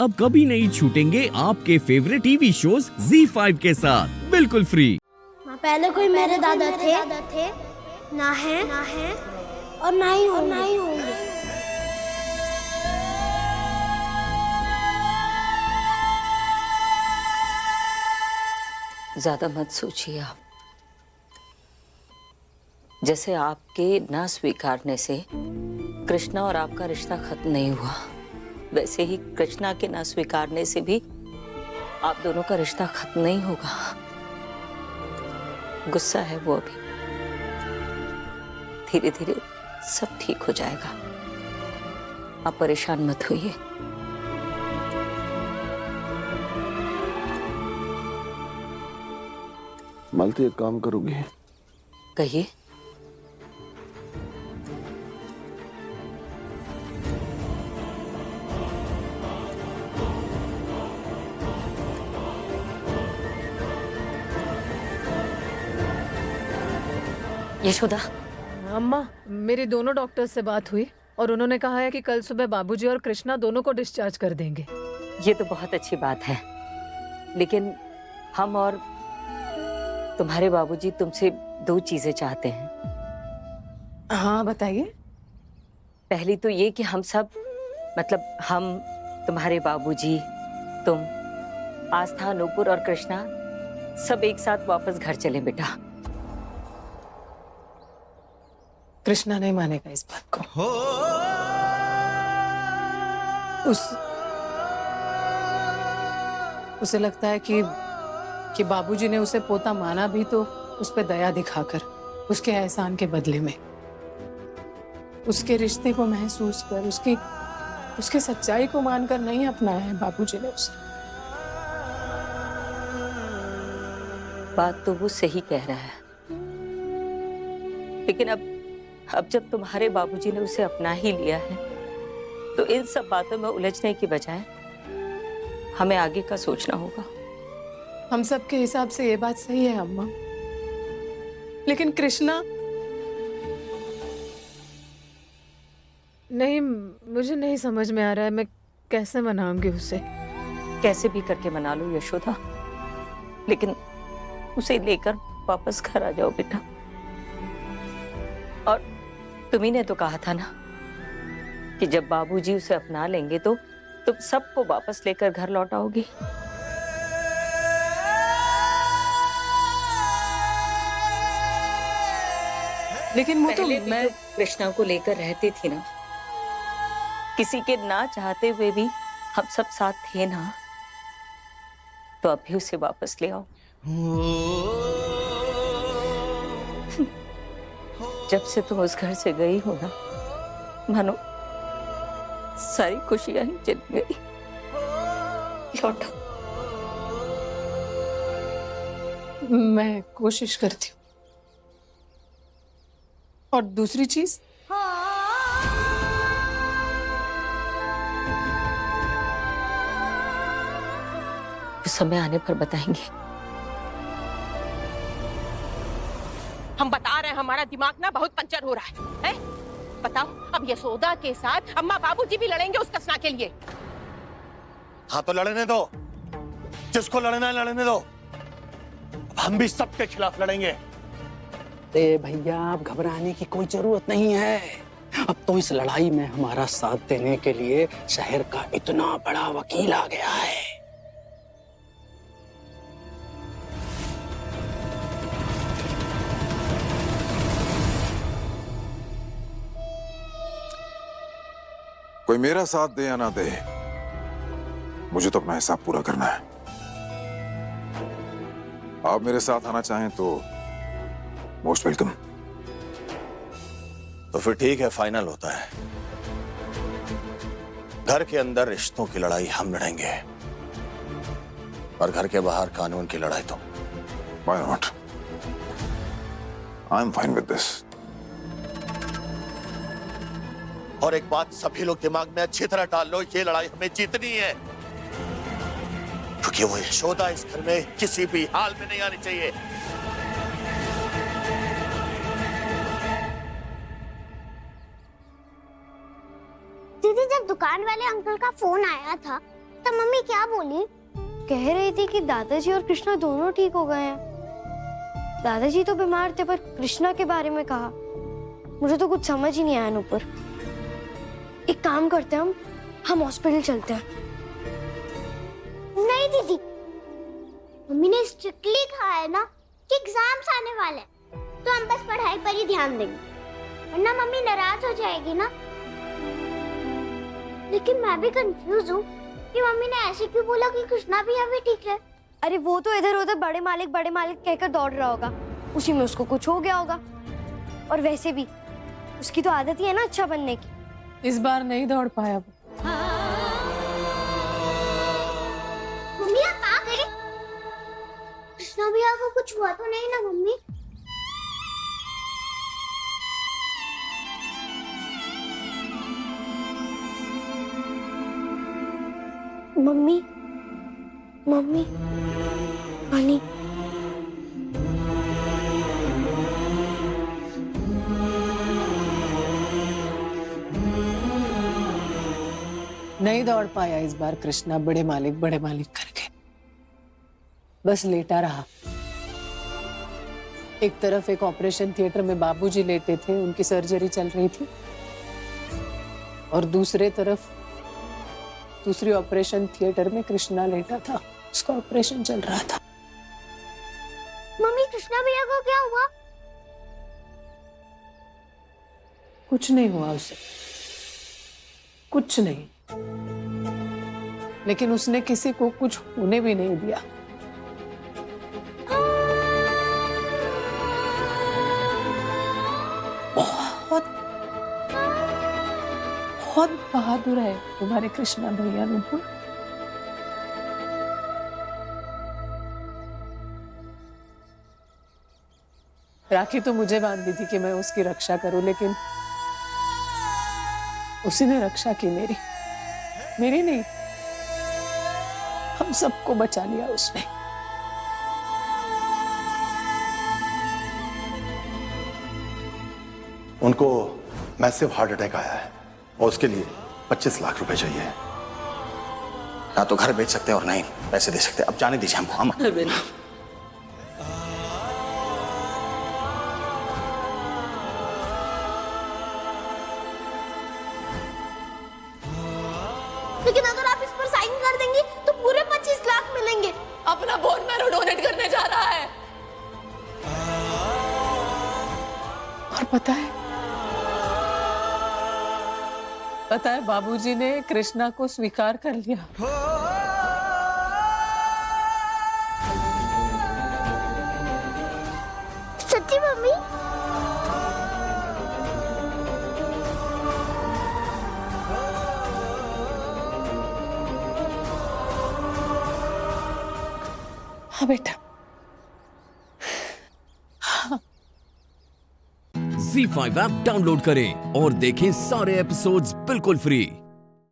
अब कभी नहीं छूटेंगे आपके फेवरेट टीवी शोज ZEE5 के साथ बिल्कुल फ्री। पहले कोई मेरे दादा थे ना है और ना ही होंगे। ज्यादा मत सोचिए आप। जैसे आपके ना स्वीकारने से कृष्णा और आपका रिश्ता खत्म नहीं हुआ, वैसे ही कृष्णा के ना स्वीकारने से भी आप दोनों का रिश्ता खत्म नहीं होगा। गुस्सा है वो, अभी धीरे धीरे सब ठीक हो जाएगा। आप परेशान मत होइए। मालती एक काम करोगी? कहिए। यशोदा। अम्मा, मेरी दोनों डॉक्टर से बात हुई और उन्होंने कहा है कि कल सुबह बाबूजी और कृष्णा दोनों को डिस्चार्ज कर देंगे। ये तो बहुत अच्छी बात है, लेकिन हम और तुम्हारे बाबूजी तुमसे दो चीजें चाहते हैं। हाँ बताइए। पहली तो ये कि हम सब, मतलब हम, तुम्हारे बाबूजी, तुम, आस्था, नूपुर और कृष्णा सब एक साथ वापस घर चले बेटा। कृष्णा नहीं मानेगा इस बात को। उसे लगता है कि बाबूजी ने उसे पोता माना भी तो उस पे दया दिखाकर, उसके एहसान के बदले में। उसके रिश्ते को महसूस कर, उसके सच्चाई को मानकर नहीं अपनाया है बाबूजी ने उसे। बात तो वो सही कह रहा है, लेकिन अब जब तुम्हारे बाबूजी ने उसे अपना ही लिया है, तो इन सब बातों में उलझने की बजाय हमें आगे का सोचना होगा। हम सब के हिसाब से ये बात सही है अम्मा, लेकिन कृष्णा नहीं, मुझे नहीं समझ में आ रहा है मैं कैसे मनाऊंगी उसे। कैसे भी करके मना लो यशोदा, लेकिन उसे लेकर वापस घर आ जाओ बेटा। और तुम्ही ने तो कहा था ना कि जब बाबूजी उसे अपना लेंगे तो तुम सबको वापस लेकर घर लौट आओगी। लेकिन वो तो मैं कृष्णा को लेकर रहती थी ना, किसी के ना चाहते हुए भी हम सब साथ थे ना, तो अब भी उसे वापस ले आओ। जब से तुम उस घर से गई हो ना, मानो सारी खुशियां ही चली गई। लौटो। मैं कोशिश करती हूँ। और दूसरी चीज, समय आने पर बताएंगे। हम बता रहे हैं, हमारा दिमाग ना बहुत पंचर हो रहा है? बताओ, अब यशोदा के साथ अम्मा बाबूजी भी लड़ेंगे उस कसना के लिए। हाँ तो लड़ने दो, जिसको लड़ना है लड़ने दो। अब हम भी सबके खिलाफ लड़ेंगे। भैया, आप घबराने की कोई जरूरत नहीं है। अब तो इस लड़ाई में हमारा साथ देने के लिए शहर का इतना बड़ा वकील आ गया है। कोई मेरा साथ दे या ना दे, मुझे तो अपना हिसाब पूरा करना है। आप मेरे साथ आना चाहें तो मोस्ट वेलकम। तो फिर ठीक है, फाइनल होता है। घर के अंदर रिश्तों की लड़ाई हम लड़ेंगे और घर के बाहर कानून की लड़ाई तुम। Why not? I'm fine with this. और एक बात सभी लोग दिमाग में अच्छी तरह डाल लो, ये लड़ाई हमें जीतनी है, क्योंकि वो यशोदा इस घर में किसी भी हाल में नहीं आनी चाहिए। दीदी, जब दुकान वाले अंकल का फोन आया था तब क्या बोली? कह रही थी कि दादाजी और कृष्णा दोनों ठीक हो गए हैं। दादाजी तो बीमार थे, पर कृष्णा के बारे में कहा। मुझे तो कुछ समझ ही नहीं आया ऊपर। एक काम करते हैं, हम हॉस्पिटल चलते हैं। नहीं दीदी, मम्मी ने स्ट्रिक्टली कहा है ना कि एग्जाम्स आने वाले हैं, तो हम बस पढ़ाई पर ही ध्यान देंगे, वरना मम्मी नाराज हो जाएगी ना। लेकिन मैं भी कंफ्यूज हूँ कि मम्मी ने ऐसे क्यों बोला कि कृष्णा भी अभी ठीक है। अरे वो तो इधर उधर बड़े मालिक कहकर दौड़ रहा होगा, उसी में उसको कुछ हो गया होगा। और वैसे भी उसकी तो आदत ही है ना अच्छा बनने की। इस बार नहीं दौड़ पाया वो। मम्मी आप क्या करें? कृष्णा भैया को कुछ हुआ तो नहीं ना मम्मी? मम्मी मम्मी पानी। नहीं दौड़ पाया इस बार कृष्णा बड़े मालिक करके, बस लेटा रहा। एक तरफ एक ऑपरेशन थिएटर में बाबूजी लेटे थे, उनकी सर्जरी चल रही थी, और दूसरे तरफ दूसरी ऑपरेशन थिएटर में कृष्णा लेटा था, उसका ऑपरेशन चल रहा था। मम्मी कृष्णा भैया को क्या हुआ? कुछ नहीं हुआ उसे, कुछ नहीं, लेकिन उसने किसी को कुछ होने भी नहीं दिया। बहुत बहुत बहादुर है तुम्हारे कृष्णा भैया। नुपुर, राखी तो मुझे बांधी थी कि मैं उसकी रक्षा करूं, लेकिन उसी ने रक्षा की मेरी नहीं, हम सबको बचा लिया उसने। उनको मैसिव हार्ट अटैक आया है और उसके लिए 25 लाख रुपए चाहिए। ना तो घर बेच सकते और नहीं पैसे दे सकते। अब जाने दीजिए हमको। हम लेकिन अगर आप इस पर साइन कर देंगी तो पूरे 25 लाख मिलेंगे। अपना बोन मैरो डोनेट करने जा रहा है। और पता है बाबूजी ने कृष्णा को स्वीकार कर लिया। सच्ची मम्मी? हाँ बेटा। Z5 ऐप डाउनलोड करें और देखें सारे एपिसोड्स बिल्कुल फ्री।